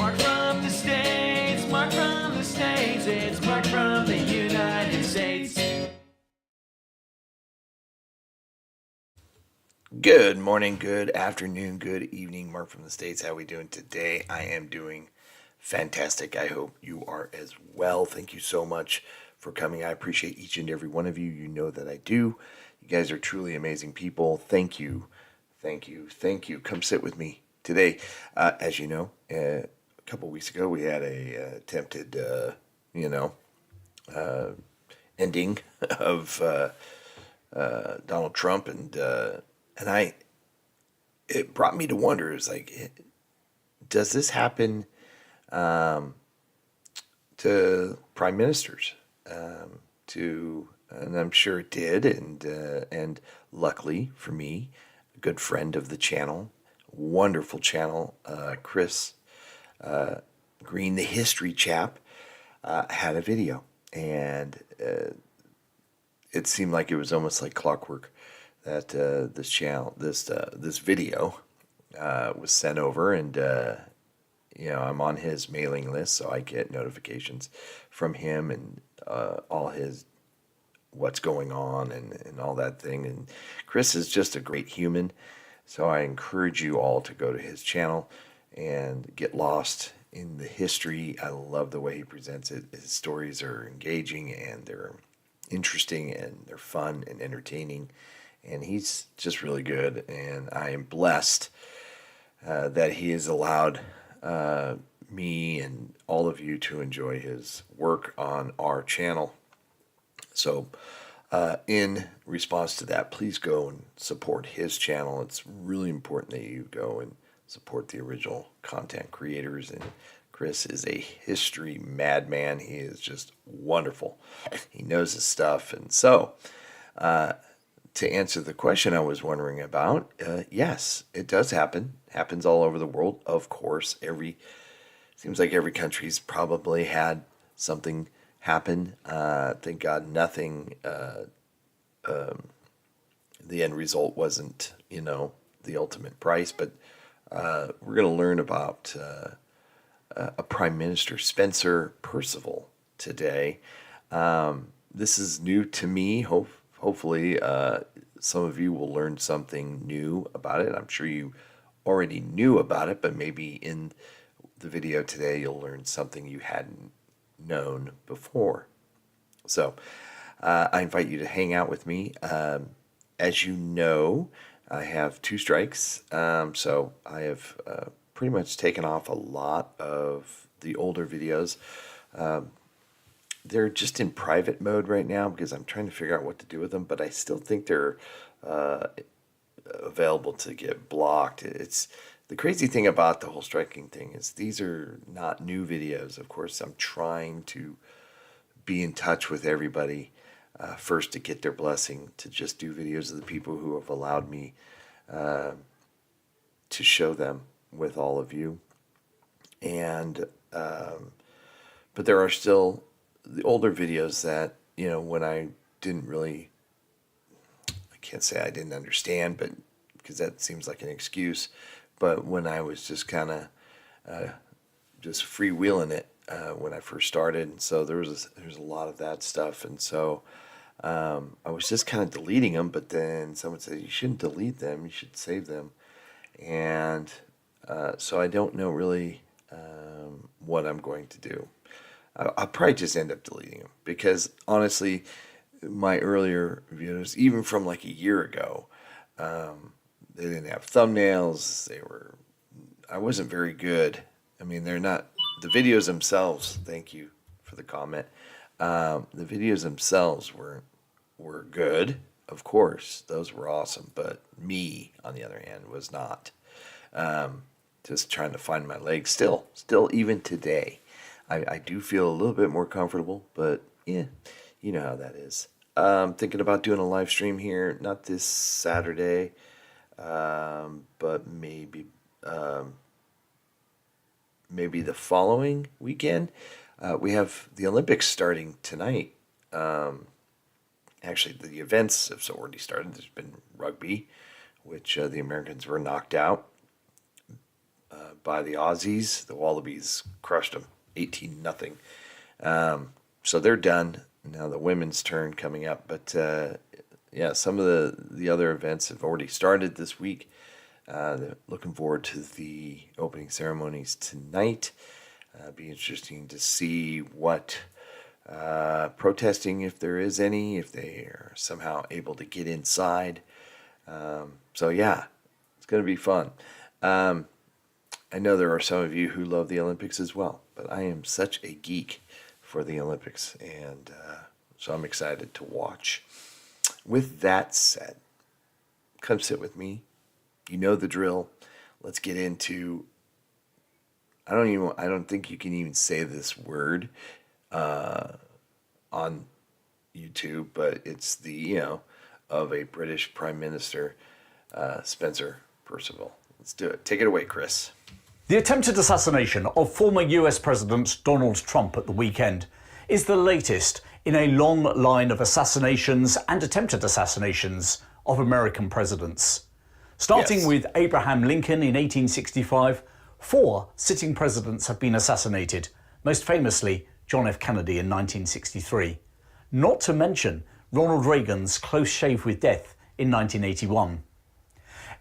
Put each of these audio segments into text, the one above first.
Mark from the States, Mark from the States, it's Mark from the United States. Good morning, good afternoon, good evening, Mark from the States. How are we doing today? I am doing fantastic. I hope you are as well. Thank you so much for coming. I appreciate each and every one of you. You know that I do. You guys are truly amazing people. Thank you. Thank you. Thank you. Come sit with me today. As you know, a couple weeks ago, we had a attempted, ending of Donald Trump, and it brought me to wonder. It's like, does this happen to prime ministers? And I'm sure it did, and luckily for me, a good friend of the channel, wonderful channel, Chris Green, the history chap, had a video, and it seemed like it was almost like clockwork that this video was sent over, and I'm on his mailing list, so I get notifications from him and all his what's going on and all that thing. And Chris is just a great human, so I encourage you all to go to his channel and get lost in the history. I love the way he presents it. His stories are engaging, and they're interesting, and they're fun and entertaining, and he's just really good. And I am blessed that he has allowed me and all of you to enjoy his work on our channel. So in response to that, please go and support his channel. It's really important that you go and support the original content creators. And Chris is a history madman. He is just wonderful. He knows his stuff. And so to answer the question I was wondering about, yes, it does happen. Happens all over the world, of course. Seems like every country's probably had something happen. Thank God nothing. The end result wasn't, the ultimate price. But we're going to learn about a Prime Minister, Spencer Perceval, today. This is new to me. Hopefully, some of you will learn something new about it. I'm sure you already knew about it, but maybe in the video today you'll learn something you hadn't known before. So I invite you to hang out with me. As you know, I have 2 strikes, so I have pretty much taken off a lot of the older videos. They're just in private mode right now because I'm trying to figure out what to do with them, but I still think they're available to get blocked. It's the crazy thing about the whole striking thing is these are not new videos. Of course, I'm trying to be in touch with everybody first to get their blessing to just do videos of the people who have allowed me to show them with all of you. And but there are still the older videos that, when I didn't really, I can't say I didn't understand, but because that seems like an excuse, but when I was just kind of just freewheeling it when I first started. And so there's a lot of that stuff. And so I was just kind of deleting them, but then someone said, you shouldn't delete them, you should save them. And so I don't know really what I'm going to do. I'll probably just end up deleting them because honestly, my earlier videos, even from like a year ago, they didn't have thumbnails. I wasn't very good. I mean, they're not, the videos themselves, thank you for the comment. The videos themselves were good, of course. Those were awesome, but me, on the other hand, was not. Just trying to find my legs still even today. I do feel a little bit more comfortable, but yeah, you know how that is. Thinking about doing a live stream here, not this Saturday, but maybe the following weekend. We have the Olympics starting tonight. Actually, the events have already started. There's been rugby, which the Americans were knocked out by the Aussies. The Wallabies crushed them 18-0. So they're done. Now the women's turn coming up. But yeah, some of the other events have already started this week. Looking forward to the opening ceremonies tonight. Be interesting to see what protesting, if there is any, if they are somehow able to get inside. So yeah, it's going to be fun. I know there are some of you who love the Olympics as well, but I am such a geek for the Olympics, and so I'm excited to watch. With that said, come sit with me. You know the drill. Let's get into. I don't think you can even say this word on YouTube, but it's the of a British Prime Minister, Spencer Perceval. Let's do it. Take it away, Chris. The attempted assassination of former US President Donald Trump at the weekend is the latest in a long line of assassinations and attempted assassinations of American presidents. Starting with Abraham Lincoln in 1865, 4 sitting presidents have been assassinated, most famously John F. Kennedy in 1963. Not to mention Ronald Reagan's close shave with death in 1981.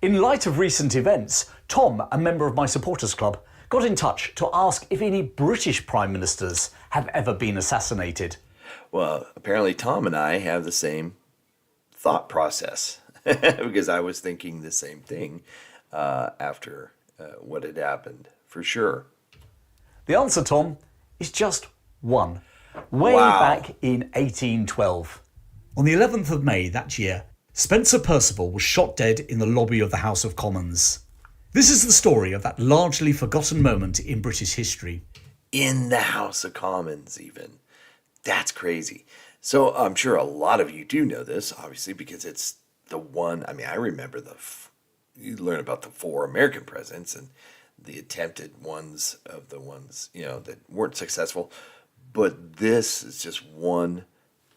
In light of recent events, Tom, a member of my supporters club, got in touch to ask if any British prime ministers have ever been assassinated. Well, apparently Tom and I have the same thought process because I was thinking the same thing after what had happened, for sure. The answer, Tom, is just one. Way back in 1812. On the 11th of May that year, Spencer Perceval was shot dead in the lobby of the House of Commons. This is the story of that largely forgotten moment in British history. In the House of Commons, even. That's crazy. So I'm sure a lot of you do know this, obviously, because it's the one. I mean, I remember you learn about the 4 American presidents and the attempted ones of the ones, that weren't successful. But this is just one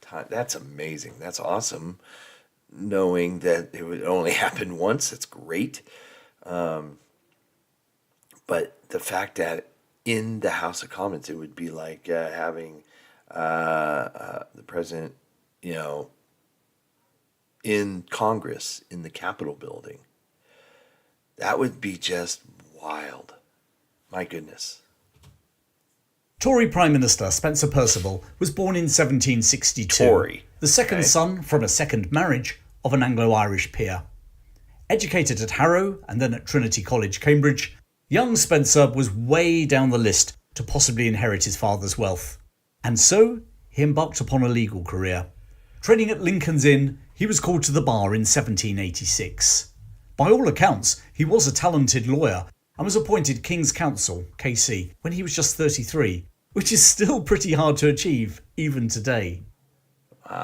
time. That's amazing. That's awesome. Knowing that it would only happen once, it's great. But the fact that in the House of Commons, it would be like having the president, in Congress, in the Capitol building. That would be just wild. My goodness. Tory Prime Minister Spencer Perceval was born in 1762. Tory. The second son from a second marriage of an Anglo-Irish peer. Educated at Harrow and then at Trinity College, Cambridge, young Spencer was way down the list to possibly inherit his father's wealth. And so he embarked upon a legal career. Training at Lincoln's Inn, he was called to the bar in 1786. By all accounts, he was a talented lawyer and was appointed King's Counsel, KC, when he was just 33, which is still pretty hard to achieve, even today.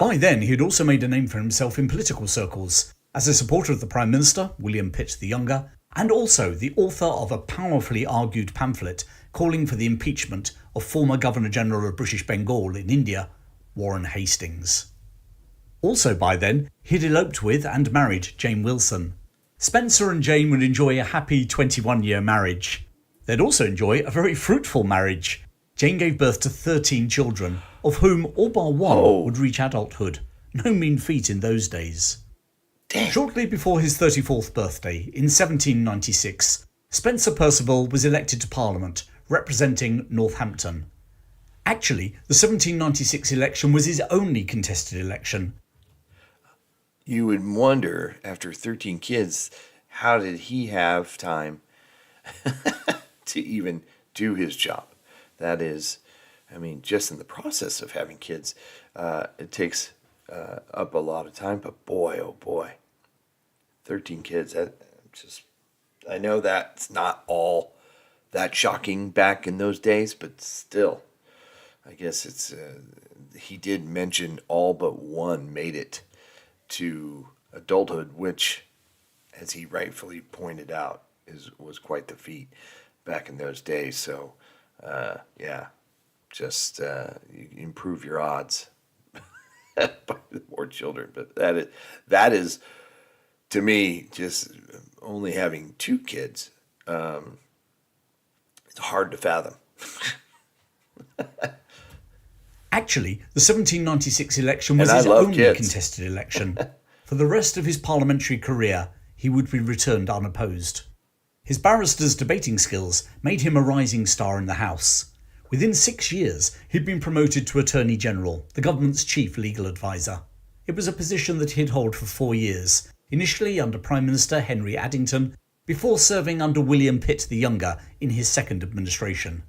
By then, he had also made a name for himself in political circles, as a supporter of the Prime Minister, William Pitt the Younger, and also the author of a powerfully argued pamphlet calling for the impeachment of former Governor-General of British Bengal in India, Warren Hastings. Also by then, he'd eloped with and married Jane Wilson. Spencer and Jane would enjoy a happy 21-year marriage. They'd also enjoy a very fruitful marriage. Jane gave birth to 13 children, of whom all bar one would reach adulthood. No mean feat in those days. Damn. Shortly before his 34th birthday, in 1796, Spencer Perceval was elected to Parliament, representing Northampton. Actually, the 1796 election was his only contested election. You would wonder, after 13 kids, how did he have time to even do his job? That is, just in the process of having kids, it takes up a lot of time. But boy, oh boy, 13 kids. I know that's not all that shocking back in those days, but still, I guess it's. He did mention all but one made it to adulthood, which, as he rightfully pointed out, was quite the feat back in those days. So, just you improve your odds by more children. But that is to me, just only having 2 kids It's hard to fathom. Actually, the 1796 election was And I his love only kids. contested election. For the rest of his parliamentary career, he would be returned unopposed. His barrister's debating skills made him a rising star in the House. Within 6 years, he'd been promoted to Attorney General, the government's chief legal advisor. It was a position that he'd hold for 4 years, initially under Prime Minister Henry Addington, before serving under William Pitt the Younger in his second administration.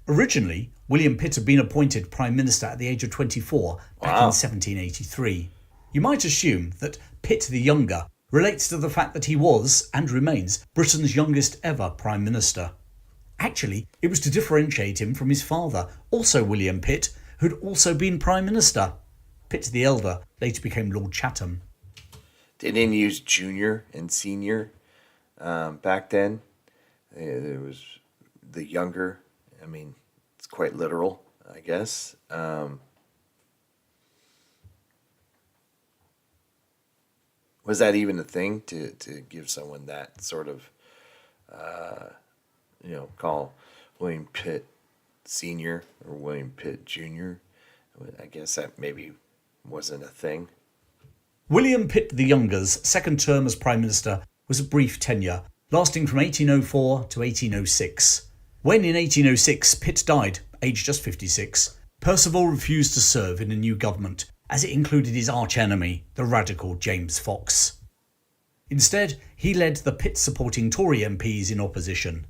Originally, William Pitt had been appointed Prime Minister at the age of 24 back in 1783. You might assume that Pitt the Younger relates to the fact that he was, and remains, Britain's youngest ever Prime Minister. Actually, it was to differentiate him from his father, also William Pitt, who'd also been Prime Minister. Pitt the Elder later became Lord Chatham. They didn't use junior and senior back then. There was the younger. I mean, it's quite literal, I guess. Was that even a thing to give someone that sort of, call William Pitt Senior or William Pitt Junior? I guess that maybe wasn't a thing. William Pitt the Younger's second term as Prime Minister was a brief tenure, lasting from 1804 to 1806. When in 1806 Pitt died, aged just 56, Perceval refused to serve in a new government, as it included his arch-enemy, the radical James Fox. Instead, he led the Pitt-supporting Tory MPs in opposition.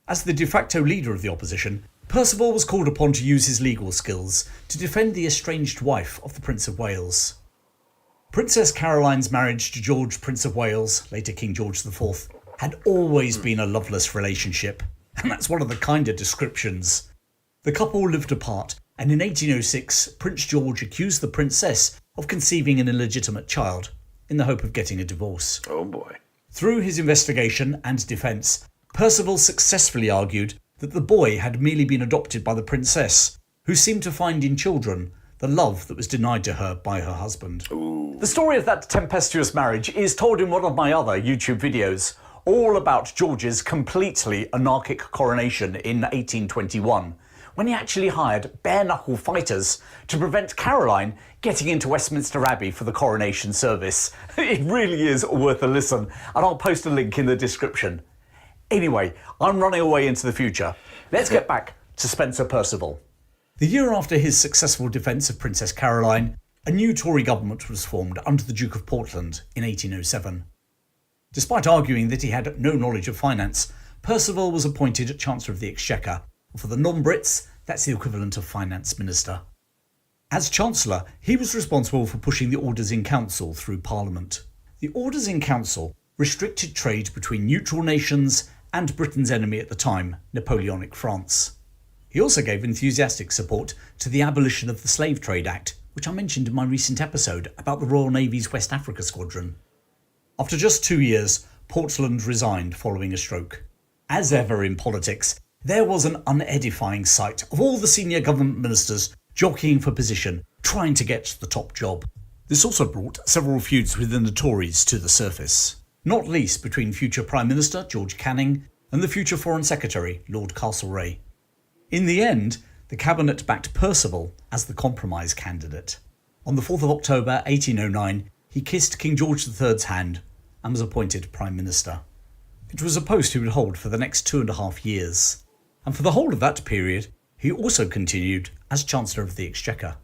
As the de facto leader of the opposition, Perceval was called upon to use his legal skills to defend the estranged wife of the Prince of Wales. Princess Caroline's marriage to George, Prince of Wales, later King George IV, had always been a loveless relationship, and that's one of the kinder descriptions. The couple lived apart, and in 1806 Prince George accused the princess of conceiving an illegitimate child, in the hope of getting a divorce. Oh boy. Through his investigation and defence, Perceval successfully argued that the boy had merely been adopted by the princess, who seemed to find in children the love that was denied to her by her husband. Ooh. The story of that tempestuous marriage is told in one of my other YouTube videos, all about George's completely anarchic coronation in 1821, when he actually hired bare-knuckle fighters to prevent Caroline getting into Westminster Abbey for the coronation service. It really is worth a listen, and I'll post a link in the description. Anyway, I'm running away into the future. Let's get back to Spencer Perceval. The year after his successful defence of Princess Caroline, a new Tory government was formed under the Duke of Portland in 1807. Despite arguing that he had no knowledge of finance, Perceval was appointed Chancellor of the Exchequer. For the non-Brits, that's the equivalent of Finance Minister. As Chancellor, he was responsible for pushing the Orders in Council through Parliament. The Orders in Council restricted trade between neutral nations and Britain's enemy at the time, Napoleonic France. He also gave enthusiastic support to the abolition of the Slave Trade Act, which I mentioned in my recent episode about the Royal Navy's West Africa Squadron. After just 2 years, Portland resigned following a stroke. As ever in politics, there was an unedifying sight of all the senior government ministers jockeying for position, trying to get the top job. This also brought several feuds within the Tories to the surface, not least between future Prime Minister George Canning and the future Foreign Secretary Lord Castlereagh. In the end, the cabinet backed Perceval as the compromise candidate. On the 4th of October 1809, he kissed King George III's hand and was appointed Prime Minister. It was a post he would hold for the next 2.5 years, and for the whole of that period, he also continued as Chancellor of the Exchequer.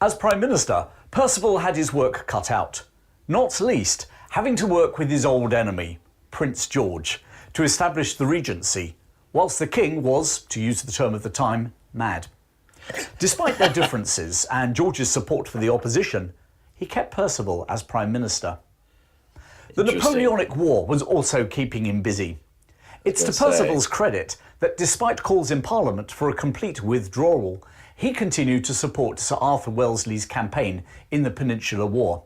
As Prime Minister, Perceval had his work cut out, not least having to work with his old enemy, Prince George, to establish the regency, whilst the king was, to use the term of the time, mad. Despite their differences and George's support for the opposition, he kept Perceval as Prime Minister. The Napoleonic War was also keeping him busy. It's to Perceval's credit that despite calls in Parliament for a complete withdrawal, he continued to support Sir Arthur Wellesley's campaign in the Peninsular War.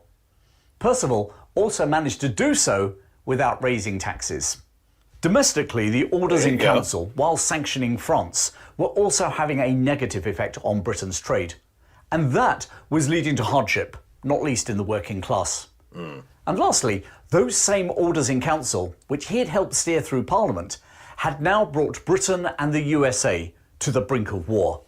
Perceval also managed to do so without raising taxes. Domestically, the Orders in Council, while sanctioning France, were also having a negative effect on Britain's trade. And that was leading to hardship, not least in the working class. And lastly, those same Orders in Council, which he had helped steer through Parliament, had now brought Britain and the USA to the brink of war.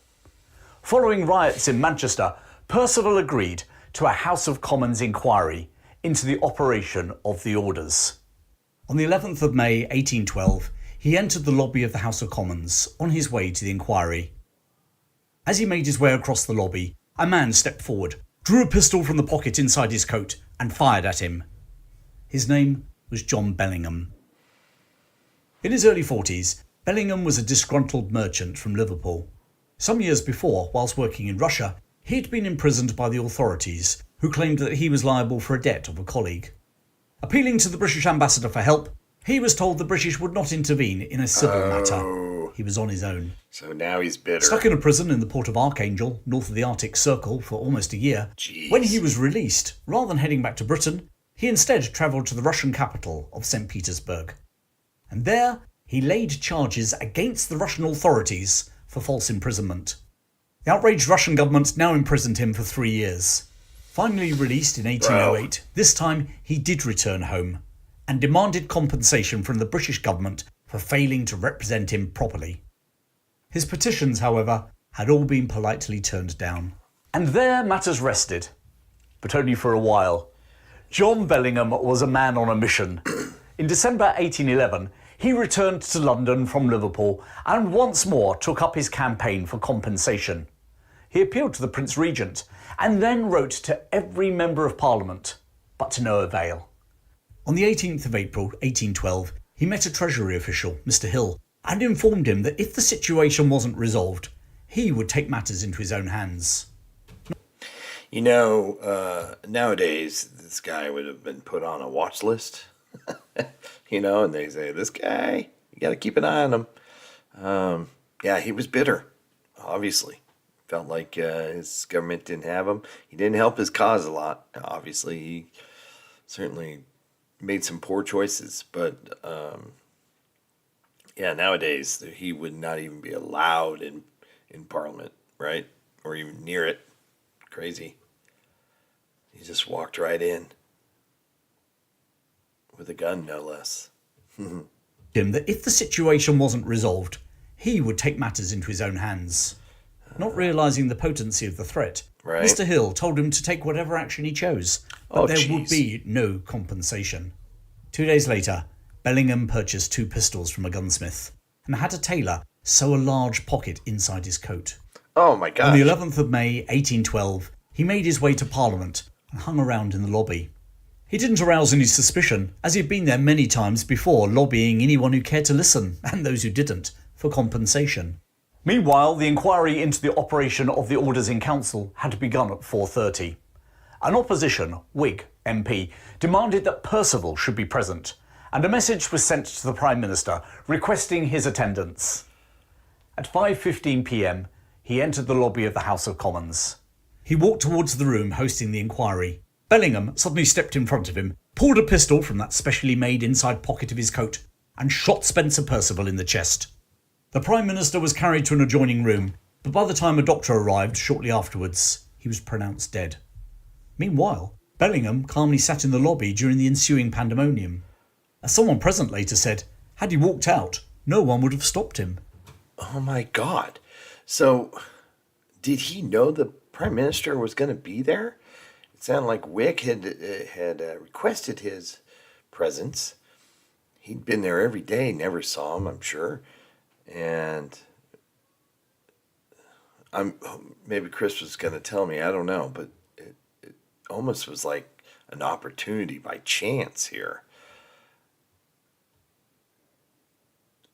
Following riots in Manchester, Perceval agreed to a House of Commons inquiry into the operation of the orders. On the 11th of May 1812, he entered the lobby of the House of Commons on his way to the inquiry. As he made his way across the lobby, a man stepped forward, drew a pistol from the pocket inside his coat and fired at him. His name was John Bellingham. In his early 40s, Bellingham was a disgruntled merchant from Liverpool. Some years before, whilst working in Russia, he had been imprisoned by the authorities, who claimed that he was liable for a debt of a colleague. Appealing to the British ambassador for help, he was told the British would not intervene in a civil matter. He was on his own. So now he's bitter. Stuck in a prison in the port of Archangel, north of the Arctic Circle, for almost a year. Jeez. When he was released, rather than heading back to Britain, he instead travelled to the Russian capital of St. Petersburg. And there, he laid charges against the Russian authorities for false imprisonment. The outraged Russian government now imprisoned him for 3 years. Finally released in 1808, this time he did return home and demanded compensation from the British government for failing to represent him properly. His petitions, however, had all been politely turned down. And there matters rested, but only for a while. John Bellingham was a man on a mission. In December 1811, he returned to London from Liverpool and once more took up his campaign for compensation. He appealed to the Prince Regent and then wrote to every member of Parliament, but to no avail. On the 18th of April 1812, he met a Treasury official, Mr. Hill, and informed him that if the situation wasn't resolved, he would take matters into his own hands. You know, nowadays, this guy would have been put on a watch list. You know, and they say, this guy, you got to keep an eye on him. Yeah, he was bitter, obviously. Felt like his government didn't have him. He didn't help his cause a lot. Obviously, he certainly made some poor choices. But, yeah, nowadays, he would not even be allowed in Parliament, right? Or even near it. Crazy. He just walked right in. With a gun, no less. Him that if the situation wasn't resolved, he would take matters into his own hands. Not realising the potency of the threat, Right. Mr. Hill told him to take whatever action he chose, but Oh, there jeez. would be no compensation. 2 days later, Bellingham purchased 2 pistols from a gunsmith and had a tailor sew a large pocket inside his coat. Oh my gosh. On the 11th of May 1812, he made his way to Parliament and hung around in the lobby. He didn't arouse any suspicion, as he'd been there many times before, lobbying anyone who cared to listen, and those who didn't, for compensation. Meanwhile, the inquiry into the operation of the orders in council had begun at 4:30. An opposition, Whig MP, demanded that Perceval should be present, and a message was sent to the Prime Minister requesting his attendance. At 5:15 p.m, he entered the lobby of the House of Commons. He walked towards the room hosting the inquiry. Bellingham suddenly stepped in front of him, pulled a pistol from that specially made inside pocket of his coat, and shot Spencer Perceval in the chest. The Prime Minister was carried to an adjoining room, but by the time a doctor arrived shortly afterwards, he was pronounced dead. Meanwhile, Bellingham calmly sat in the lobby during the ensuing pandemonium. As someone present later said, had he walked out, no one would have stopped him. Oh my God. So, did he know the Prime Minister was going to be there? It sounded like Wick had requested his presence. He'd been there every day, never saw him, I'm sure. And maybe Chris was going to tell me, I don't know, but it almost was like an opportunity by chance here.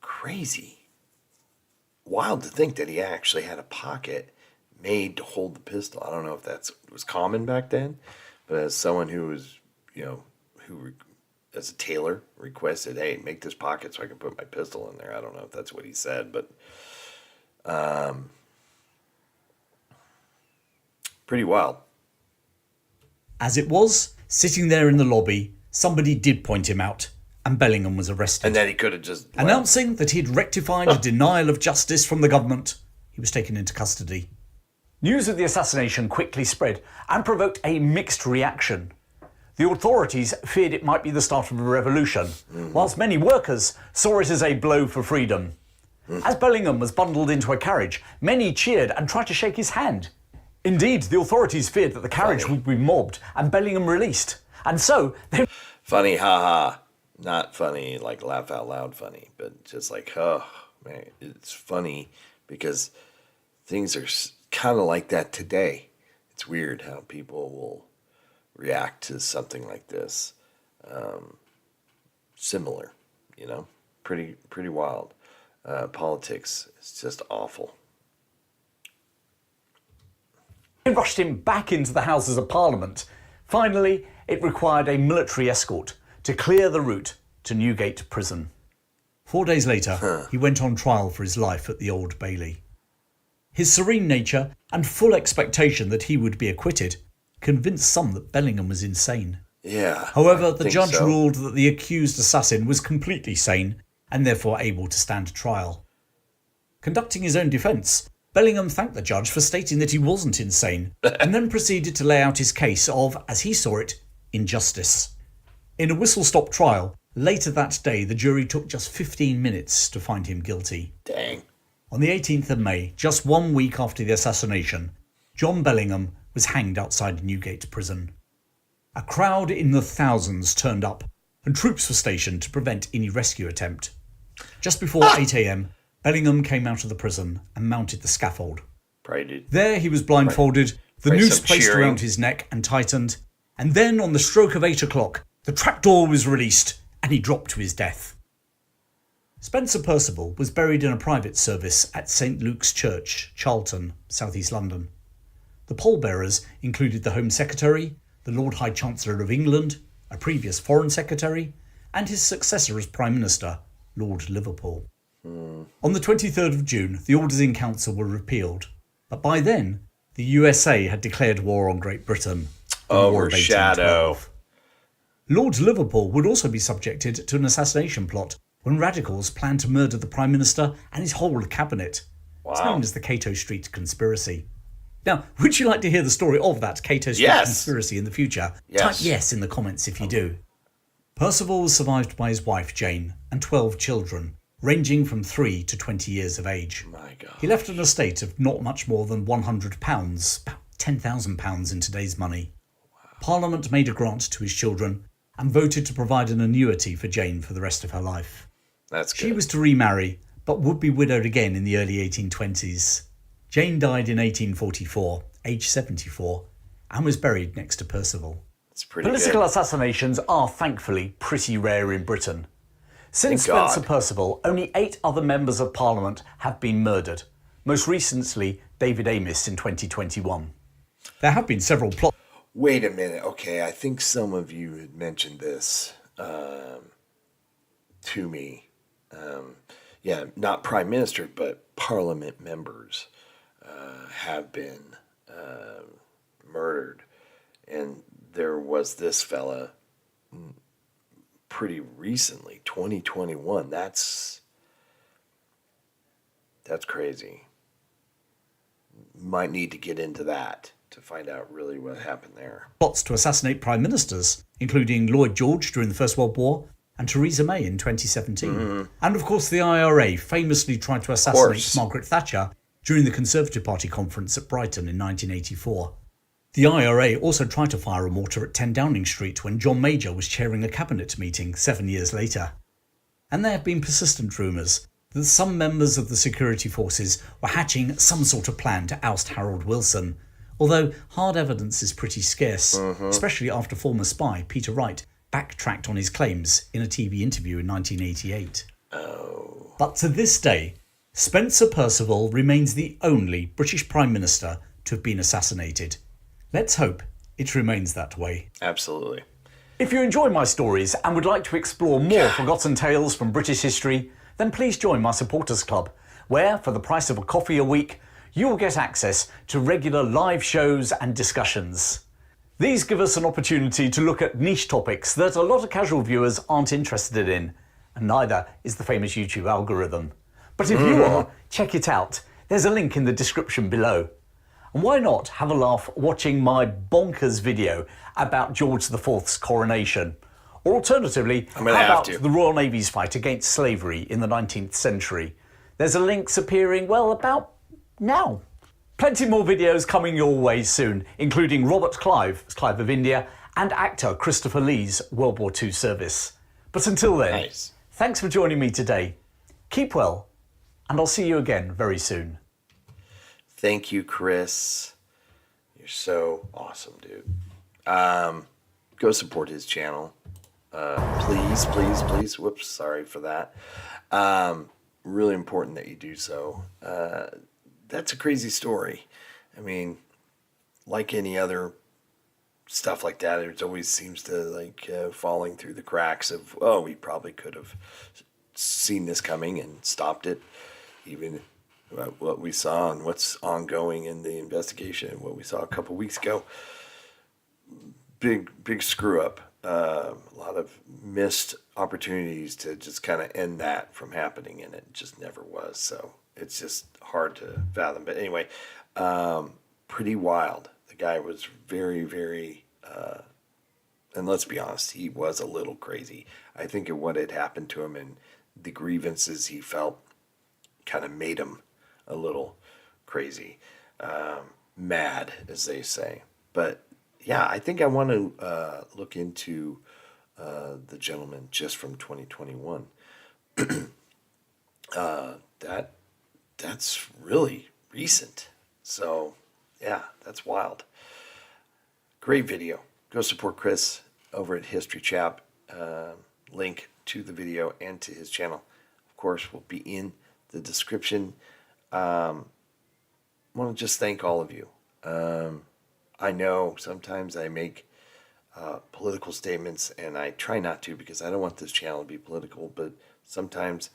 Crazy. Wild to think that he actually had a pocket made to hold the pistol. I don't know if that was common back then, but as someone who was, as a tailor requested, hey, make this pocket so I can put my pistol in there. I don't know if that's what he said, but pretty wild. As it was, sitting there in the lobby, somebody did point him out, and Bellingham was arrested. And then he could have just left. Announcing that he'd rectified a denial of justice from the government, he was taken into custody. News of the assassination quickly spread and provoked a mixed reaction. The authorities feared it might be the start of a revolution, whilst many workers saw it as a blow for freedom. As Bellingham was bundled into a carriage, many cheered and tried to shake his hand. Indeed, the authorities feared that the carriage would be mobbed and Bellingham released. And so they... Funny, haha. Not funny, like laugh out loud funny, but just like, oh, man, it's funny because things are kind of like that today. It's weird how people will react to something like this. Similar, you know, pretty wild. Politics is just awful. They rushed him back into the Houses of Parliament. Finally, it required a military escort to clear the route to Newgate Prison. 4 days later, he went on trial for his life at the Old Bailey. His serene nature and full expectation that he would be acquitted convinced some that Bellingham was insane. Yeah. However, the judge ruled that the accused assassin was completely sane and therefore able to stand trial. Conducting his own defence, Bellingham thanked the judge for stating that he wasn't insane and then proceeded to lay out his case of, as he saw it, injustice. In a whistle-stop trial, later that day the jury took just 15 minutes to find him guilty. Dang. On the 18th of May, just 1 week after the assassination, John Bellingham was hanged outside Newgate Prison. A crowd in the thousands turned up, and troops were stationed to prevent any rescue attempt. Just before 8 a.m, Bellingham came out of the prison and mounted the scaffold. There he was blindfolded, the noose placed around his neck and tightened, and then on the stroke of 8 o'clock, the trapdoor was released and he dropped to his death. Spencer Perceval was buried in a private service at St Luke's Church, Charlton, South East London. The pallbearers included the Home Secretary, the Lord High Chancellor of England, a previous Foreign Secretary, and his successor as Prime Minister, Lord Liverpool. On the 23rd of June, the Orders in Council were repealed, but by then, the USA had declared war on Great Britain. Overshadow. Lord Liverpool would also be subjected to an assassination plot when radicals planned to murder the Prime Minister and his whole cabinet. Wow. It's known as the Cato Street Conspiracy. Now, would you like to hear the story of that Cato Street Conspiracy in the future? Yes. Type yes in the comments if you do. Perceval was survived by his wife Jane and 12 children, ranging from 3 to 20 years of age. My God. He left an estate of not much more than £100, about £10,000 in today's money. Wow. Parliament made a grant to his children and voted to provide an annuity for Jane for the rest of her life. That's good. She was to remarry, but would be widowed again in the early 1820s. Jane died in 1844, aged 74, and was buried next to Perceval. It's pretty Political good. assassinations are thankfully pretty rare in Britain. Since Spencer Perceval, only 8 other members of Parliament have been murdered. Most recently, David Amess in 2021. There have been several plots. Wait a minute. Okay, I think some of you had mentioned this to me. Yeah, not Prime Minister, but Parliament members have been murdered. And there was this fella pretty recently, 2021. That's crazy. Might need to get into that to find out really what happened there. Plots to assassinate prime ministers, including Lloyd George during the First World War and Theresa May in 2017. And of course the IRA famously tried to assassinate Margaret Thatcher during the Conservative Party conference at Brighton in 1984. The IRA also tried to fire a mortar at 10 Downing Street when John Major was chairing a cabinet meeting 7 years later. And there have been persistent rumours that some members of the security forces were hatching some sort of plan to oust Harold Wilson, although hard evidence is pretty scarce, especially after former spy Peter Wright backtracked on his claims in a TV interview in 1988. But to this day, Spencer Perceval remains the only British Prime Minister to have been assassinated. Let's hope it remains that way. Absolutely. If you enjoy my stories and would like to explore more forgotten tales from British history, then please join my supporters club, where, for the price of a coffee a week, you will get access to regular live shows and discussions. These give us an opportunity to look at niche topics that a lot of casual viewers aren't interested in, and neither is the famous YouTube algorithm. But if you are, check it out. There's a link in the description below. And why not have a laugh watching my bonkers video about George IV's coronation? Or alternatively, how about the Royal Navy's fight against slavery in the 19th century? There's a links appearing, well, about now. Plenty more videos coming your way soon, including Robert Clive of India, and actor Christopher Lee's World War II service. But until then, thanks for joining me today. Keep well, and I'll see you again very soon. Thank you, Chris. You're so awesome, dude. Go support his channel. Please, please, please. Whoops, sorry for that. Really important that you do so. That's a crazy story. I mean, like any other stuff like that, it always seems to like falling through the cracks of, oh, we probably could have seen this coming and stopped it. Even what we saw and what's ongoing in the investigation, what we saw a couple weeks ago, big screw up. A lot of missed opportunities to just kind of end that from happening, and it just never was. So it's just hard to fathom. But anyway, pretty wild. The guy was very, very, and let's be honest, he was a little crazy. I think of what had happened to him and the grievances he felt kind of made him a little crazy, mad, as they say. But yeah, I think I want to look into the gentleman just from 2021. That's really recent. So yeah, that's wild. Great video. Go support Chris over at History Chap. Link to the video and to his channel, of course, will be in the description. I want to just thank all of you. I know sometimes I make political statements, and I try not to because I don't want this channel to be political, but sometimes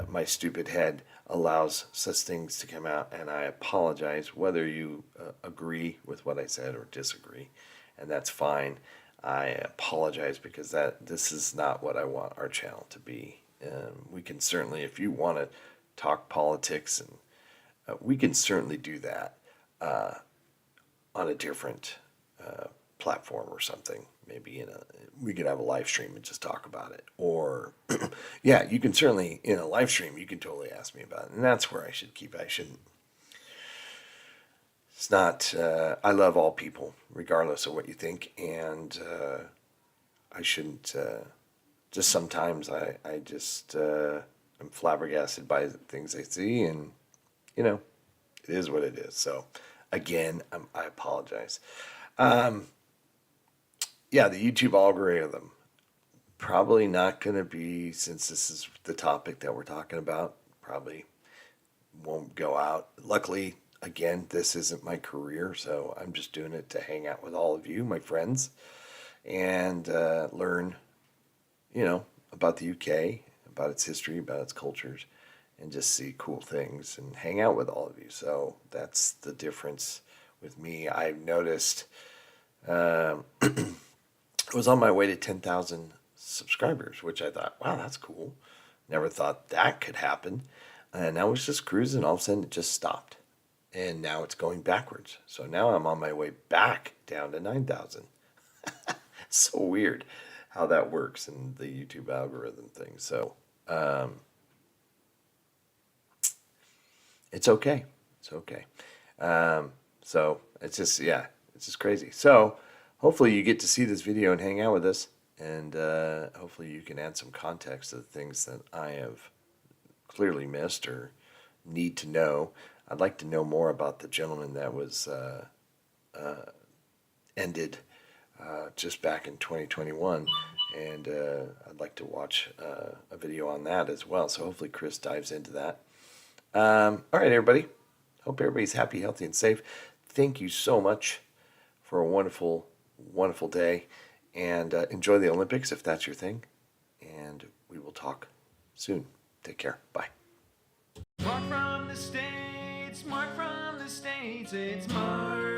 my stupid head allows such things to come out, and I apologize whether you agree with what I said or disagree, and that's fine. I apologize because this is not what I want our channel to be. We can certainly, if you want to talk politics, and we can certainly do that on a different platform or something. Maybe we could have a live stream and just talk about it. Or yeah, you can certainly, in a live stream, you can totally ask me about it. And that's where I should keep. I shouldn't. It's not, I love all people, regardless of what you think. And I shouldn't, just sometimes I just am flabbergasted by the things I see. And, you know, it is what it is. So, again, I apologize. Yeah, the YouTube algorithm, probably not going to be, since this is the topic that we're talking about, probably won't go out. Luckily, again, this isn't my career, so I'm just doing it to hang out with all of you, my friends, and learn, you know, about the UK, about its history, about its cultures, and just see cool things and hang out with all of you. So that's the difference with me. I've noticed I was on my way to 10,000 subscribers, which I thought, wow, that's cool. Never thought that could happen. And I was just cruising. All of a sudden, it just stopped. And now it's going backwards. So now I'm on my way back down to 9,000. So weird how that works in the YouTube algorithm thing. So it's okay. It's okay. So it's just, yeah, it's just crazy. So hopefully you get to see this video and hang out with us. And hopefully you can add some context to the things that I have clearly missed or need to know. I'd like to know more about the gentleman that was ended just back in 2021. And I'd like to watch a video on that as well. So hopefully Chris dives into that. All right, everybody. Hope everybody's happy, healthy, and safe. Thank you so much for a wonderful, wonderful day. And enjoy the Olympics if that's your thing. And we will talk soon. Take care. Bye. Mark from the States, Mark from the States, it's Mark.